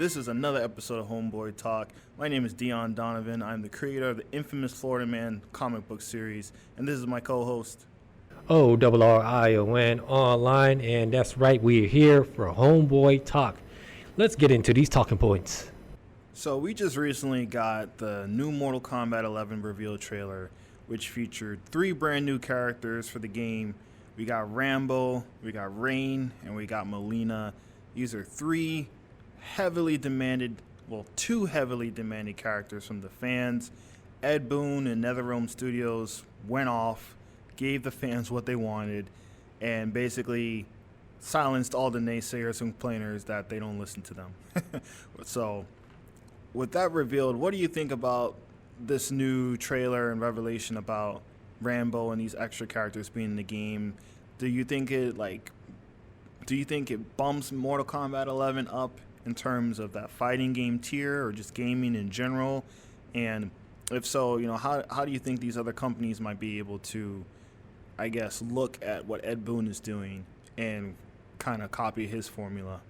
This is another episode of Homeboy Talk. My name is Deon Donovan. I'm the creator of the infamous Florida Man comic book series, and this is my co-host. Orrion online, and that's right, we're here for Homeboy Talk. Let's get into these talking points. So we just recently got the new Mortal Kombat 11 reveal trailer, which featured 3 brand new characters for the game. We got Rambo, we got Rain, and we got Melina. These are 2 heavily demanded characters from the fans. Ed Boon and NetherRealm Studios went off, gave the fans what they wanted, and basically silenced all the naysayers and complainers that they don't listen to them. So, with that revealed, what do you think about this new trailer and revelation about Rambo and these extra characters being in the game? Do you think it bumps Mortal Kombat 11 up in terms of that fighting game tier or just gaming in general? And if so, how do you think these other companies might be able to, I guess, look at what Ed Boon is doing and kind of copy his formula?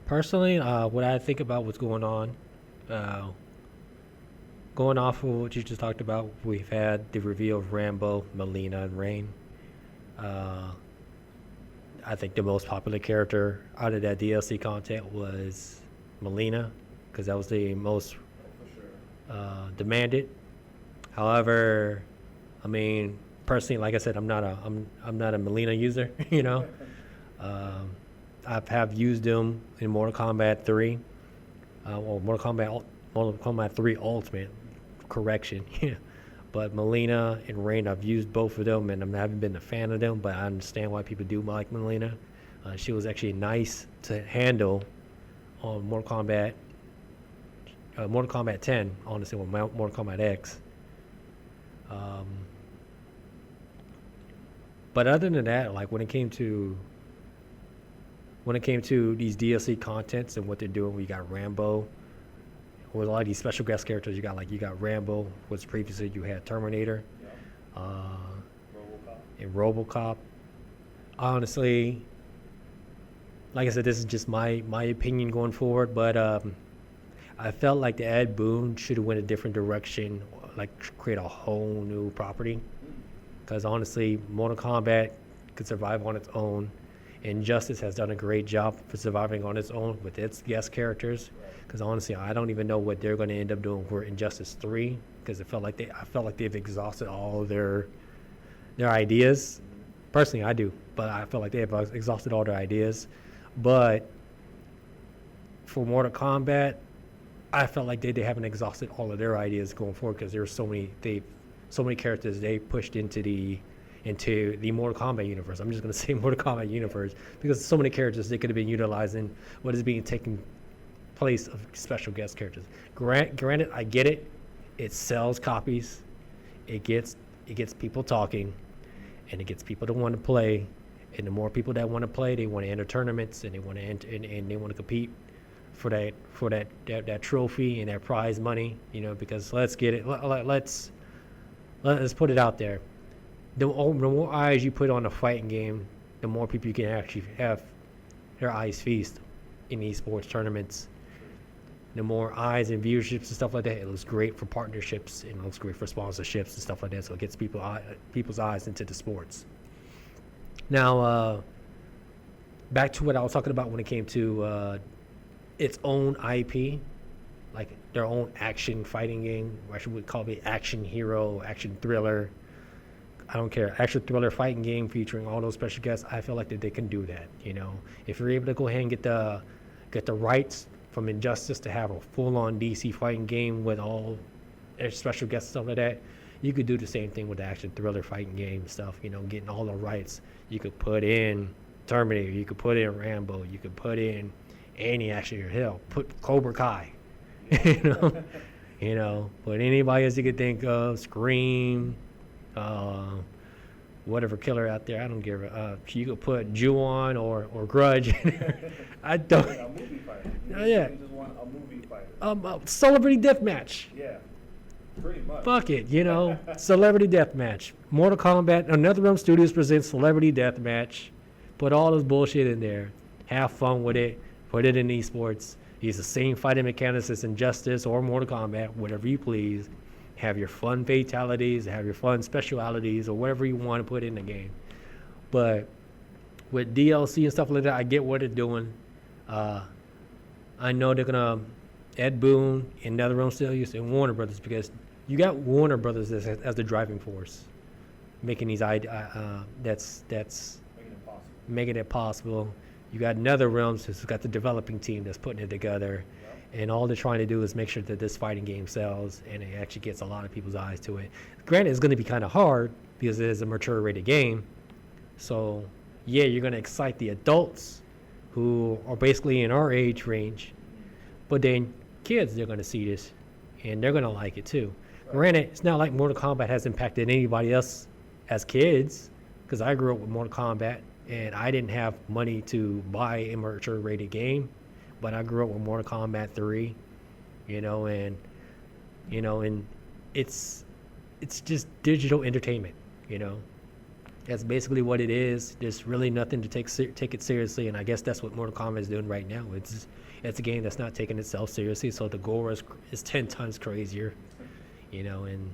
Personally, what I think about what's going on, going off of what you just talked about, we've had the reveal of Rambo, Melina, and Rain. I think the most popular character out of that DLC content was Melina, because that was the most demanded. However, I mean, personally, like I said, I'm not a Melina user. I have used them in Mortal Kombat 3, or Mortal Kombat 3 Ultimate. Correction, but Melina and Rain, I've used both of them, and I haven't been a fan of them, but I understand why people do like Melina. She was actually nice to handle on Mortal Kombat 10, honestly, with Mortal Kombat X. But other than that, like when it came to these DLC contents and what they're doing, we got Rambo. With a lot of these special guest characters, you got Rambo, which previously you had Terminator, and RoboCop. Honestly, like I said, this is just my opinion going forward, but I felt like the Ed Boon should have went a different direction, like create a whole new property. Because honestly, Mortal Kombat could survive on its own. Injustice has done a great job for surviving on its own with its guest characters. Because honestly, I don't even know what they're going to end up doing for Injustice 3. Because I felt like they've exhausted all of their ideas. Personally, I do, but I feel like they have exhausted all their ideas. But for Mortal Kombat, I felt like they haven't exhausted all of their ideas going forward, because there's so many characters they pushed into the Mortal Kombat universe. I'm just going to say Mortal Kombat universe, because so many characters they could have been utilizing what is being taken place of special guest characters. Granted, I get it. It sells copies. It gets people talking, and it gets people to want to play. And the more people that want to play, they want to enter tournaments, and they want to and they want to compete for that trophy and that prize money. Because let's get it. Let's put it out there. The more eyes you put on a fighting game, the more people you can actually have their eyes feast in esports tournaments. The more eyes and viewerships and stuff like that, it looks great for partnerships, and it looks great for sponsorships and stuff like that. So it gets people's eyes into the sports. Now, back to what I was talking about when it came to its own IP, like their own action fighting game, or I should call it action hero, action thriller. I don't care. Action thriller fighting game featuring all those special guests. I feel like that they can do that. If you're able to go ahead and get the rights from Injustice to have a full-on DC fighting game with all their special guests and stuff like that, you could do the same thing with the action thriller fighting game stuff. Getting all the rights. You could put in Terminator. You could put in Rambo. You could put in any action hero. Hell, put Cobra Kai. Put anybody else you could think of. Scream. Whatever killer out there, I don't give a. You could put Ju-on or Grudge. I don't. A movie fighter. Yeah. You just want a movie fighter. Celebrity deathmatch. Yeah. Pretty much. Fuck it, Celebrity deathmatch. Mortal Kombat. NetherRealm Studios presents Celebrity Deathmatch. Put all this bullshit in there. Have fun with it. put it in esports. Use the same fighting mechanics as Injustice or Mortal Kombat, whatever you please. Have your fun fatalities, have your fun specialities, or whatever you want to put in the game. But with DLC and stuff like that, I get what they're doing. I know they're gonna Ed Boon and NetherRealm Studios and Warner Brothers, because you got Warner Brothers as the driving force, making these that's making it possible. You got NetherRealm who's got the developing team that's putting it together, and all they're trying to do is make sure that this fighting game sells and it actually gets a lot of people's eyes to it. Granted, it's going to be kind of hard because it is a mature rated game, so yeah, you're going to excite the adults who are basically in our age range, but then kids, they're going to see this and they're going to like it too. Granted, it's not like Mortal Kombat has impacted anybody else as kids, because I grew up with Mortal Kombat and I didn't have money to buy a mature rated game, but I grew up with Mortal Kombat 3, and it's just digital entertainment, That's basically what it is. There's really nothing to take it seriously, and I guess that's what Mortal Kombat is doing right now. It's a game that's not taking itself seriously, so the gore is 10 times crazier, and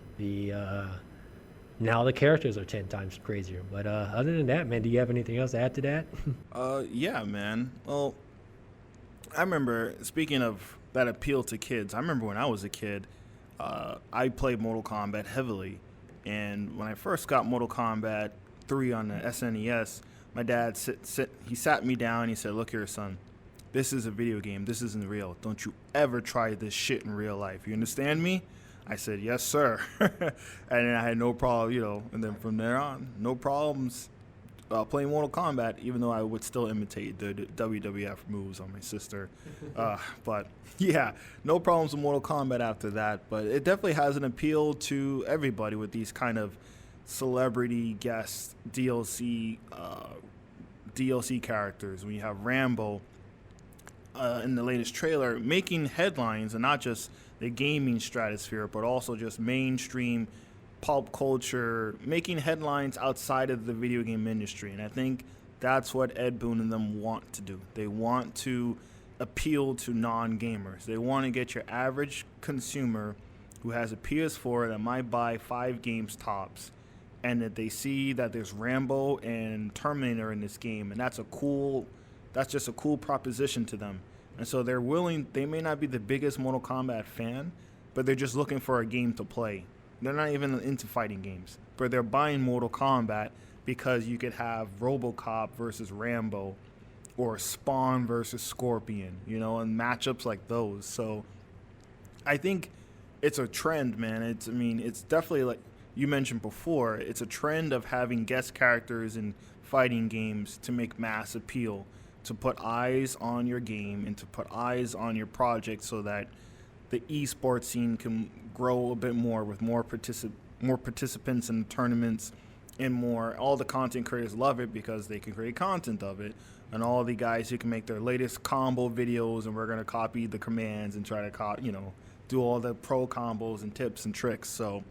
now the characters are 10 times crazier. But other than that, man, do you have anything else to add to that? Yeah, man. Well, I remember, speaking of that appeal to kids, I remember when I was a kid, I played Mortal Kombat heavily. And when I first got Mortal Kombat 3 on the SNES, my dad he sat me down and he said, "Look here, son, this is a video game. This isn't real. Don't you ever try this shit in real life. You understand me?" I said, "Yes, sir." And then I had no problem, and then from there on, no problems playing Mortal Kombat, even though I would still imitate the WWF moves on my sister. But yeah, no problems with Mortal Kombat after that. But it definitely has an appeal to everybody with these kind of celebrity guest DLC characters. When you have Rambo in the latest trailer making headlines, and not just the gaming stratosphere, but also just mainstream pulp culture, making headlines outside of the video game industry. And I think that's what Ed Boon and them want to do. They want to appeal to non-gamers. They want to get your average consumer who has a PS4 that might buy 5 games tops, and that they see that there's Rambo and Terminator in this game, and that's just a cool proposition to them. And so they may not be the biggest Mortal Kombat fan, but they're just looking for a game to play. They're not even into fighting games, but they're buying Mortal Kombat because you could have RoboCop versus Rambo, or Spawn versus Scorpion, and matchups like those. So I think it's a trend, man. It's definitely, like you mentioned before, it's a trend of having guest characters in fighting games to make mass appeal, to put eyes on your game and to put eyes on your project, so that the esports scene can grow a bit more with more participants in the tournaments, and more. All the content creators love it because they can create content of it, and all the guys who can make their latest combo videos, and we're gonna copy the commands and try to do all the pro combos and tips and tricks. So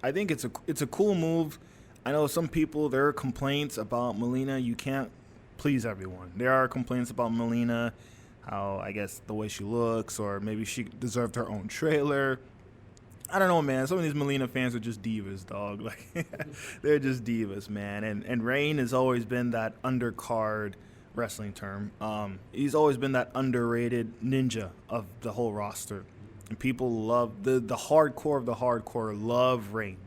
I think it's a cool move. I know some people, there are complaints about Melina. You can't please everyone. There are complaints about Melina, how, I guess, the way she looks, or maybe she deserved her own trailer. I don't know, man. Some of these Melina fans are just divas, dog. Like, they're just divas, man. And Rain has always been that undercard wrestling term. He's always been that underrated ninja of the whole roster. And people love, the hardcore of the hardcore love Rain.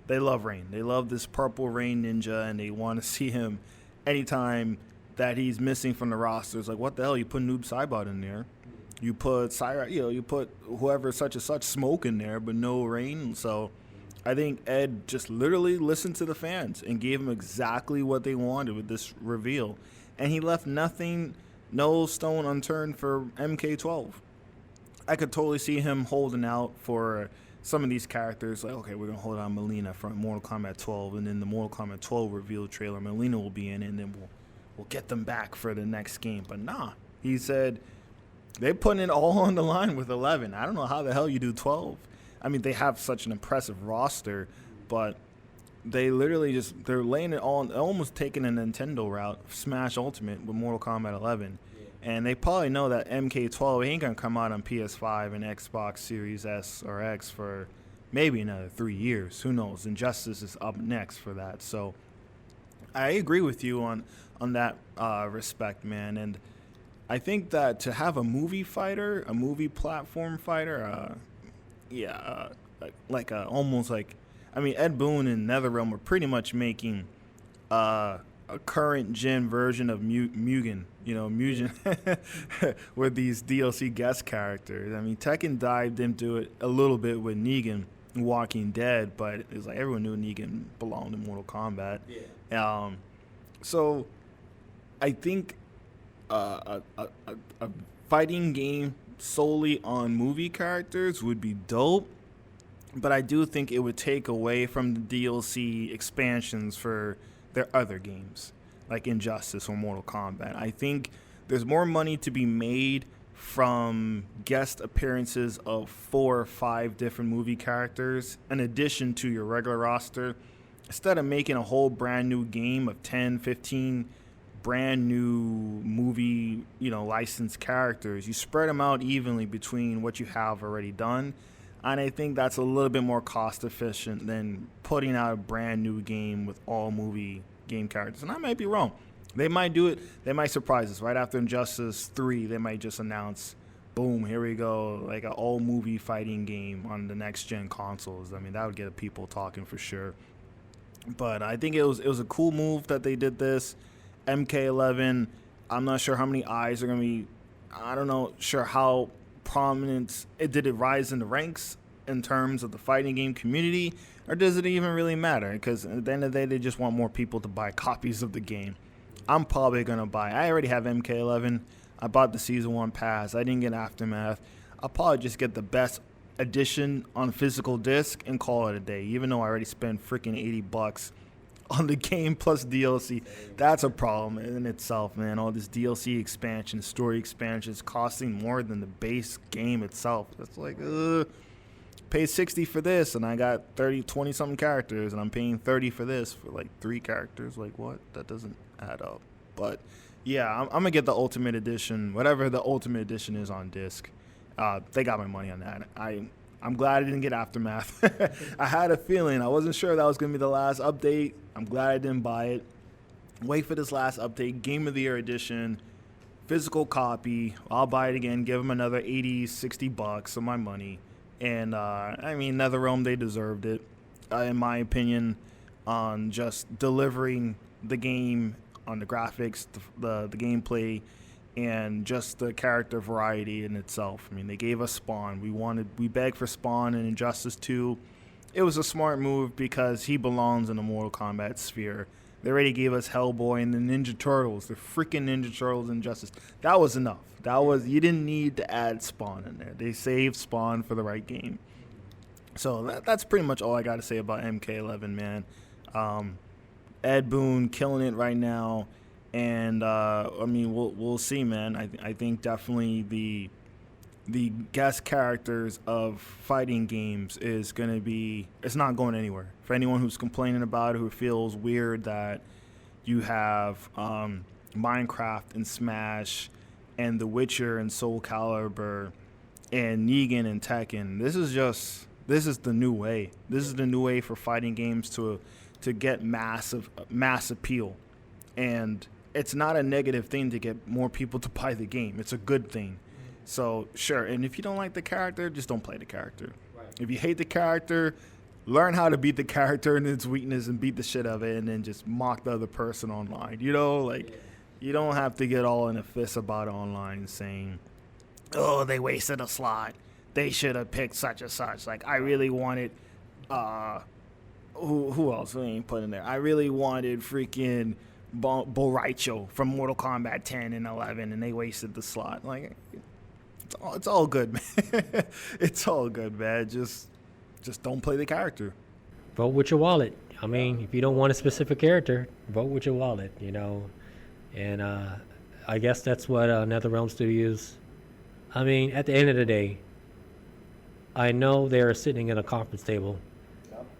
They love Rain. They love this purple Rain ninja, and they want to see him anytime that he's missing from the roster. It's like, what the hell? You put Noob Saibot in there. You put you put whoever such and such Smoke in there, but no Rain. So I think Ed just literally listened to the fans and gave them exactly what they wanted with this reveal. And he left no stone unturned for MK12. I could totally see him holding out for some of these characters. Like, okay, we're going to hold on Melina from Mortal Kombat 12, and then the Mortal Kombat 12 reveal trailer, Melina will be in it, and then we'll get them back for the next game. But nah, he said they're putting it all on the line with 11. I don't know how the hell you do 12. I mean, they have such an impressive roster, but they literally they're laying it all, almost taking a Nintendo route, Smash Ultimate with Mortal Kombat 11. And they probably know that MK12 ain't going to come out on PS5 and Xbox Series S or X for maybe another 3 years. Who knows? Injustice is up next for that. So I agree with you on that respect, man. And I think that to have a movie fighter, a movie platform fighter, almost like, I mean, Ed Boon and NetherRealm are pretty much making a current gen version of Mugen, with these DLC guest characters. I mean, Tekken dived into it a little bit with Negan Walking Dead, but it's like everyone knew Negan belonged in Mortal Kombat. Yeah. So I think a fighting game solely on movie characters would be dope, but I do think it would take away from the DLC expansions for their other games, like Injustice or Mortal Kombat. I think there's more money to be made from guest appearances of 4 or 5 different movie characters in addition to your regular roster. Instead of making a whole brand new game of 10, 15 brand new movie, licensed characters, you spread them out evenly between what you have already done. And I think that's a little bit more cost efficient than putting out a brand new game with all movie game characters. And I might be wrong. They might do it. They might surprise us. Right after Injustice 3, they might just announce, boom, here we go, like an all movie fighting game on the next gen consoles. I mean, that would get people talking for sure. But I think it was a cool move that they did this. MK11, I'm not sure how many eyes are going to be, I don't know, sure how prominent did it rise in the ranks in terms of the fighting game community, or does it even really matter? Because at the end of the day, they just want more people to buy copies of the game. I'm probably going to buy, I already have MK11. I bought the Season 1 pass. I didn't get Aftermath. I'll probably just get the best edition on physical disc and call it a day, even though I already spent freaking $80 on the game plus DLC. That's a problem in itself, man. All this DLC expansion, story expansions costing more than the base game itself. That's like, pay $60 for this, and I got 20 something characters, and I'm paying $30 for this for like 3 characters. Like, what? That doesn't add up. But yeah, I'm gonna get the Ultimate Edition, whatever the Ultimate Edition is on disc. They got my money on that. I'm glad I didn't get Aftermath. I had a feeling. I wasn't sure that was going to be the last update. I'm glad I didn't buy it. Wait for this last update. Game of the Year edition. Physical copy. I'll buy it again. Give them another $60 of my money. And, I mean, NetherRealm, they deserved it. In my opinion, on just delivering the game, on the graphics, the gameplay, and just the character variety in itself. I mean, they gave us Spawn. We begged for Spawn in Injustice 2. It was a smart move because he belongs in the Mortal Kombat sphere. They already gave us Hellboy and the Ninja Turtles, the freaking Ninja Turtles in Injustice. That was enough. You didn't need to add Spawn in there. They saved Spawn for the right game. So that's pretty much all I got to say about MK11, man. Ed Boon killing it right now. And I mean, we'll see, man. I think definitely the guest characters of fighting games is going to be, it's not going anywhere. For anyone who's complaining about it, who feels weird that you have Minecraft and Smash and The Witcher and Soul Calibur and Negan and Tekken, this is the new way. This is the new way for fighting games to get mass appeal. And it's not a negative thing to get more people to buy the game. It's a good thing. So, sure. And if you don't like the character, just don't play the character. Right. If you hate the character, learn how to beat the character and its weakness and beat the shit out of it, and then just mock the other person online. You don't have to get all in a fist about it online saying, oh, they wasted a slot. They should have picked such and such. Like, I really wanted, who else we ain't put in there? I really wanted freaking Boraicho from Mortal Kombat 10 and 11, and they wasted the slot. Like, it's all good, man. It's all good, man. Just don't play the character. Vote with your wallet. I mean, if you don't want a specific character, vote with your wallet, And I guess that's what NetherRealm Studios, I mean, at the end of the day, I know they're sitting at a conference table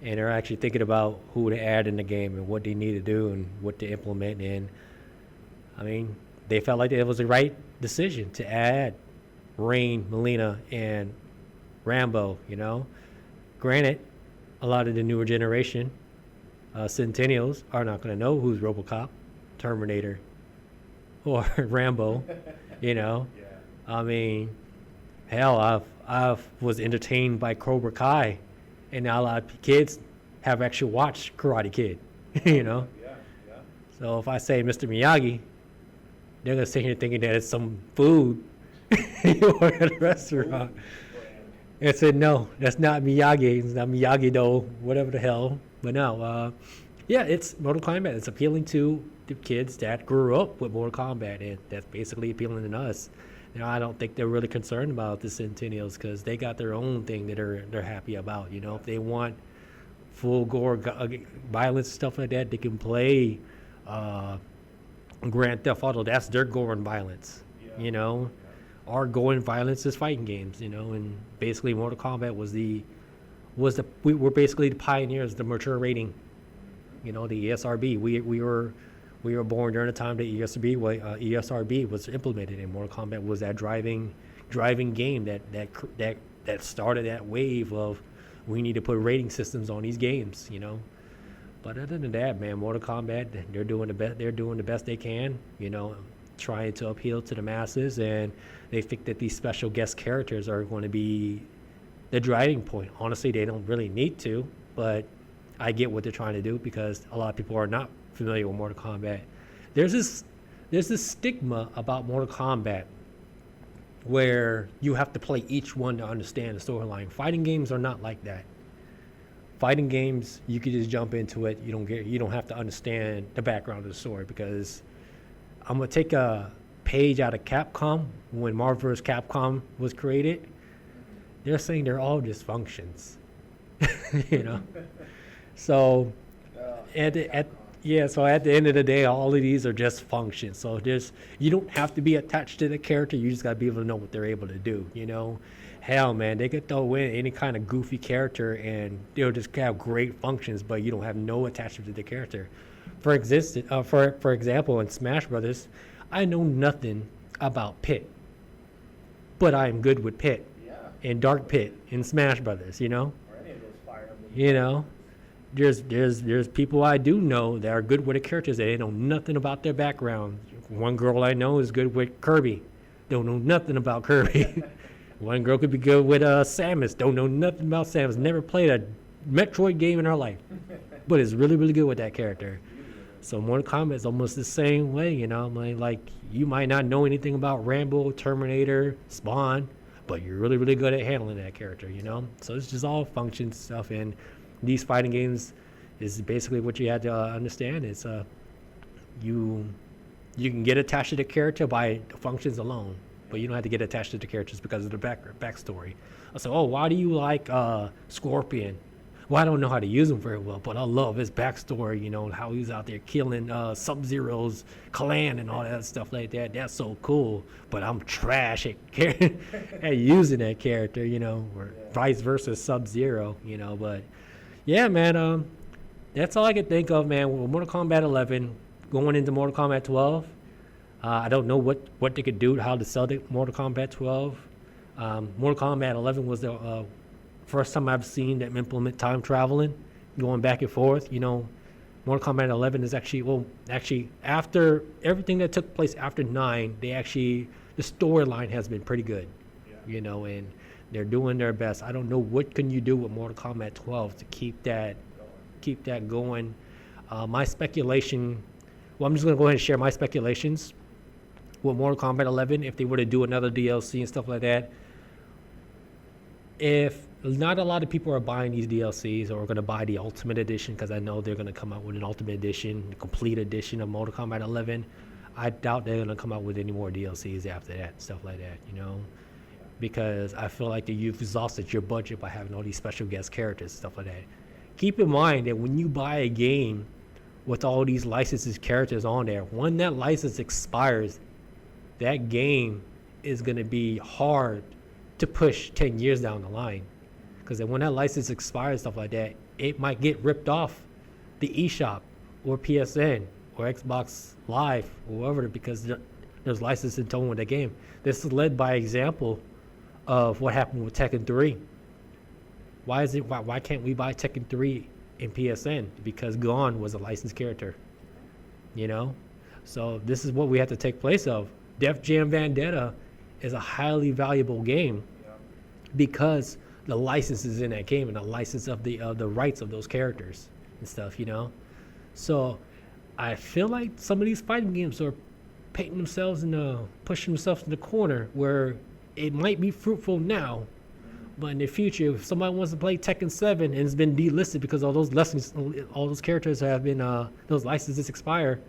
and they're actually thinking about who to add in the game and what they need to do and what to implement. And I mean, they felt like it was the right decision to add Rain, Melina, and Rambo. You know, granted, a lot of the newer generation, Centennials, are not going to know who's RoboCop, Terminator, or Rambo. You know, I mean, hell, I was entertained by Cobra Kai, and now a lot of kids have actually watched Karate Kid. You know, so if I say Mr. Miyagi, they're gonna sit here thinking that it's some food you order at a restaurant. And said, no, that's not Miyagi. It's not Miyagi though, whatever the hell. But no, yeah, it's Mortal Kombat. It's appealing to the kids that grew up with Mortal Kombat, and that's basically appealing to us. You know, I don't think they're really concerned about the Centennials because they got their own thing that they're happy about. You know, if they want full gore violence stuff like that, they can play Grand Theft Auto. That's their gore and violence. You know, our gore and violence is fighting games. You know, and basically Mortal Kombat we were basically the pioneers, the mature rating. You know, the ESRB. We were born during the time that ESRB was implemented, and Mortal Kombat was that driving game that started that wave of we need to put rating systems on these games, you know. But other than that, man, Mortal Kombat, they're doing the best they can, you know, trying to appeal to the masses, and they think that these special guest characters are going to be the driving point. Honestly, they don't really need to, but I get what they're trying to do because a lot of people are not familiar with Mortal Kombat. There's this stigma about Mortal Kombat where you have to play each one to understand the storyline. Fighting games are not like that. Fighting games, you can just jump into it. You don't have to understand the background of the story, because I'm gonna take a page out of Capcom. When Marvel vs. Capcom was created, they're saying they're all dysfunctions. You know, so at the end of the day, all of these are just functions. So you don't have to be attached to the character. You just got to be able to know what they're able to do, you know. Hell, man, they could throw in any kind of goofy character and they'll just have great functions, but you don't have no attachment to the character. For example, in Smash Brothers, I know nothing about Pit, but I am good with Pit and Dark Pit in Smash Brothers, you know. Or any of those Fire Emblem You know. There's people I do know that are good with the characters that they know nothing about their background. One girl I know is good with Kirby. Don't know nothing about Kirby. One girl could be good with Samus. Don't know nothing about Samus. Never played a Metroid game in her life, but is really, really good with that character. So Mortal Kombat is almost the same way, you know. Like you might not know anything about Rambo, Terminator, Spawn, but you're really, really good at handling that character, you know. So it's just all function stuff, and these fighting games is basically what you had to understand. It's you can get attached to the character by the functions alone, but you don't have to get attached to the characters because of the backstory. I said, why do you like Scorpion? Well, I don't know how to use him very well, but I love his backstory, you know, and how he's out there killing Sub-Zero's clan and all that stuff like that. That's so cool, but I'm trash at using that character, you know, or vice versa, Sub-Zero, you know. But yeah, man, that's all I could think of, man. With Mortal Kombat 11 going into Mortal Kombat 12, I don't know what they could do, how to sell the Mortal Kombat 12. Mortal Kombat 11 was the first time I've seen them implement time traveling, going back and forth. You know, Mortal Kombat 11 is actually after everything that took place after 9, the storyline has been pretty good, you know, and they're doing their best. I don't know what can you do with Mortal Kombat 12 to keep that going. My speculation, I'm just going to go ahead and share my speculations with Mortal Kombat 11 if they were to do another DLC and stuff like that. If not a lot of people are buying these DLCs or are going to buy the Ultimate Edition, because I know they're going to come out with an Ultimate Edition, the complete edition of Mortal Kombat 11. I doubt they're going to come out with any more DLCs after that, stuff like that, you know, because I feel like that you've exhausted your budget by having all these special guest characters, stuff like that. Keep in mind that when you buy a game with all these licensed characters on there, when that license expires, that game is going to be hard to push 10 years down the line. Because when that license expires, stuff like that, it might get ripped off the eShop or PSN or Xbox Live or whatever, because There's licensing tone with the game. This is led by example of what happened with Tekken 3. Why can't we buy Tekken 3 in PSN? Because Gon was a licensed character. You know? So this is what we have to take place of. Def Jam Vendetta is a highly valuable game because the license is in that game and the license of the rights of those characters and stuff, you know? So I feel like some of these fighting games are painting themselves pushing themselves in the corner where it might be fruitful now, but in the future, if somebody wants to play Tekken 7 and it's been delisted because all those characters have been, those licenses expire.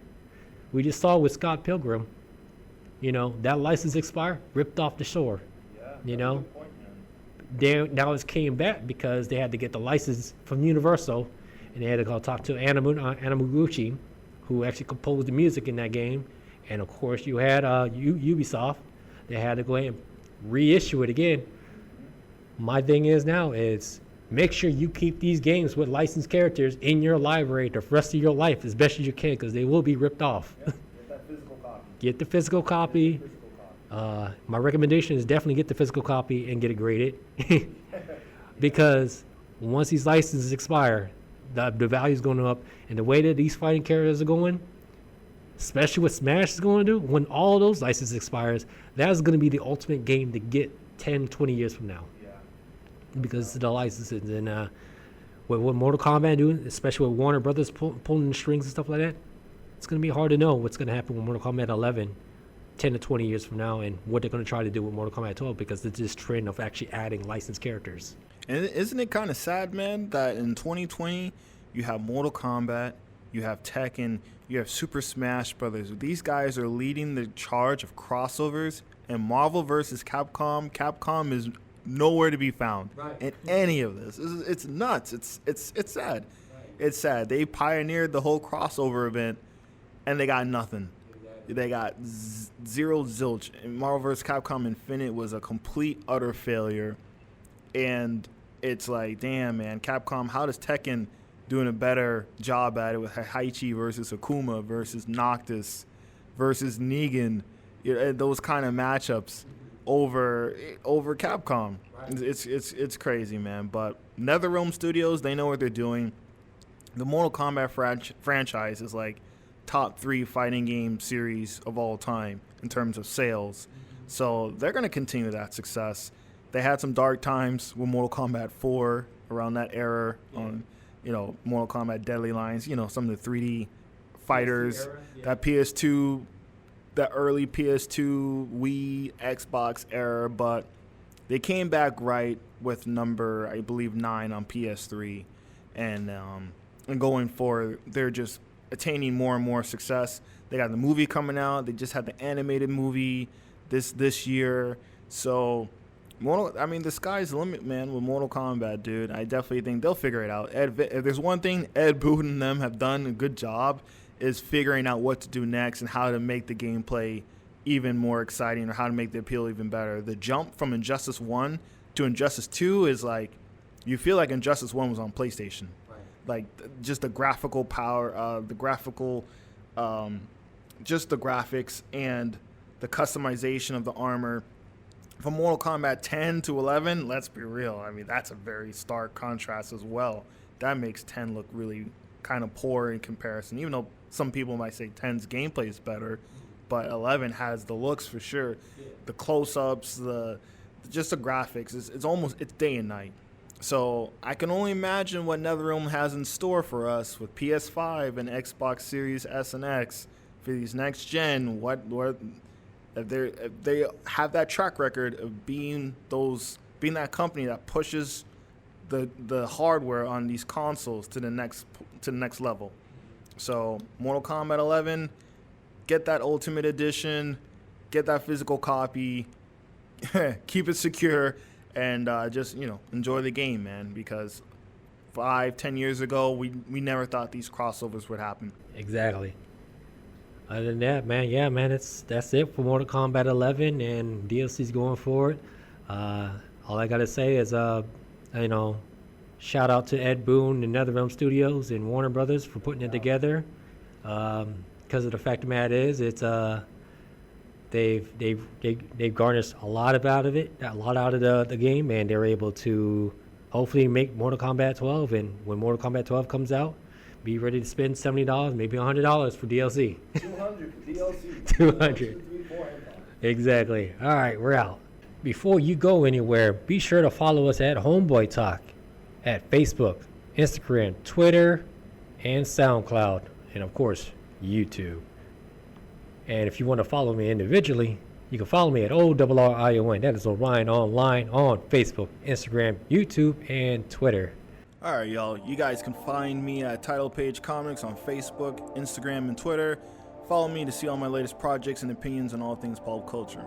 We just saw with Scott Pilgrim, you know, that license expire, ripped off the shore, you know? Now it's came back because they had to get the license from Universal, and they had to go talk to Anamaguchi, who actually composed the music in that game. And of course, you had Ubisoft. They had to go ahead and reissue it again. My thing is now is make sure you keep these games with licensed characters in your library the rest of your life as best as you can, because they will be ripped off. Get that physical copy. Get the physical copy. My recommendation is definitely get the physical copy and get it graded, because once these licenses expire, the value is going up, and the way that these fighting characters are going, especially what Smash is going to do, when all those licenses expires, that's going to be the ultimate game to get 10, 20 years from now. Yeah. Because of the licenses. And what Mortal Kombat doing, especially with Warner Brothers pulling the strings and stuff like that, it's going to be hard to know what's going to happen with Mortal Kombat 11 10 to 20 years from now, and what they're going to try to do with Mortal Kombat 12, because it's this trend of actually adding licensed characters. And isn't it kind of sad, man, that in 2020 you have Mortal Kombat, you have Tekken, you have Super Smash Brothers. These guys are leading the charge of crossovers, and Marvel versus Capcom is nowhere to be found in any of this. It's nuts. It's sad. Right. It's sad. They pioneered the whole crossover event, and they got nothing. They got zero zilch. And Marvel vs. Capcom Infinite was a complete, utter failure. And it's like, damn, man, Capcom, how does Tekken doing a better job at it with Heihachi versus Akuma versus Noctis versus Negan, those kind of matchups over Capcom? Right. It's crazy, man. But NetherRealm Studios, they know what they're doing. The Mortal Kombat franchise is like top 3 fighting game series of all time in terms of sales. So they're going to continue that success. They had some dark times with Mortal Kombat 4 around that era on, Mortal Kombat Deadly Lines, some of the 3D fighters, that PS2, that early PS2, Wii, Xbox era, but they came back right with number, I believe, 9 on PS3. And going forward, they're just attaining more and more success. They got the movie coming out. They just had the animated movie this year. So, the sky's the limit, man, with Mortal Kombat, dude. I definitely think they'll figure it out. If there's one thing Ed Boon and them have done a good job, is figuring out what to do next and how to make the gameplay even more exciting, or how to make the appeal even better. The jump from Injustice 1 to Injustice 2 is like, you feel like Injustice 1 was on PlayStation. Like, just the graphical power, just the graphics and the customization of the armor. From Mortal Kombat 10 to 11, let's be real. That's a very stark contrast as well. That makes 10 look really kind of poor in comparison, even though some people might say 10's gameplay is better, but 11 has the looks for sure. The close-ups, just the graphics, it's day and night. So I can only imagine what NetherRealm has in store for us with PS5 and Xbox Series S and X for these next gen. If they have that track record of being that company that pushes the hardware on these consoles to the next level. So Mortal Kombat 11, get that Ultimate Edition, get that physical copy, keep it secure. And just, enjoy the game, man, because 5-10 years ago, we never thought these crossovers would happen. Exactly. Other than that, man, that's it for Mortal Kombat 11 and DLC's going forward. All I got to say is, shout out to Ed Boon and NetherRealm Studios and Warner Brothers for putting it together. Because of the fact of the matter is, it's they've garnished a lot out of it, a lot out of the game, and they're able to hopefully make Mortal Kombat 12. And when Mortal Kombat 12 comes out, be ready to spend $70, maybe $100 for DLC. 200 for DLC. 200. 1, 2, 3, 4, and 5. Exactly. All right, we're out. Before you go anywhere, be sure to follow us at Homeboy Talk at Facebook, Instagram, Twitter, and SoundCloud, and of course, YouTube. And if you want to follow me individually, you can follow me at ORRION. That is Orion Online on Facebook, Instagram, YouTube, and Twitter. All right, y'all. You guys can find me at Title Page Comics on Facebook, Instagram, and Twitter. Follow me to see all my latest projects and opinions on all things pulp culture.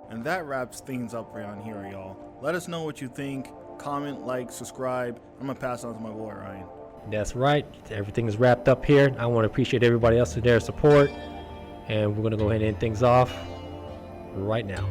And that wraps things up around here, y'all. Let us know what you think. Comment, like, subscribe. I'm going to pass on to my boy, Ryan. That's right. Everything is wrapped up here. I want to appreciate everybody else for their support. And we're going to go ahead and end things off right now.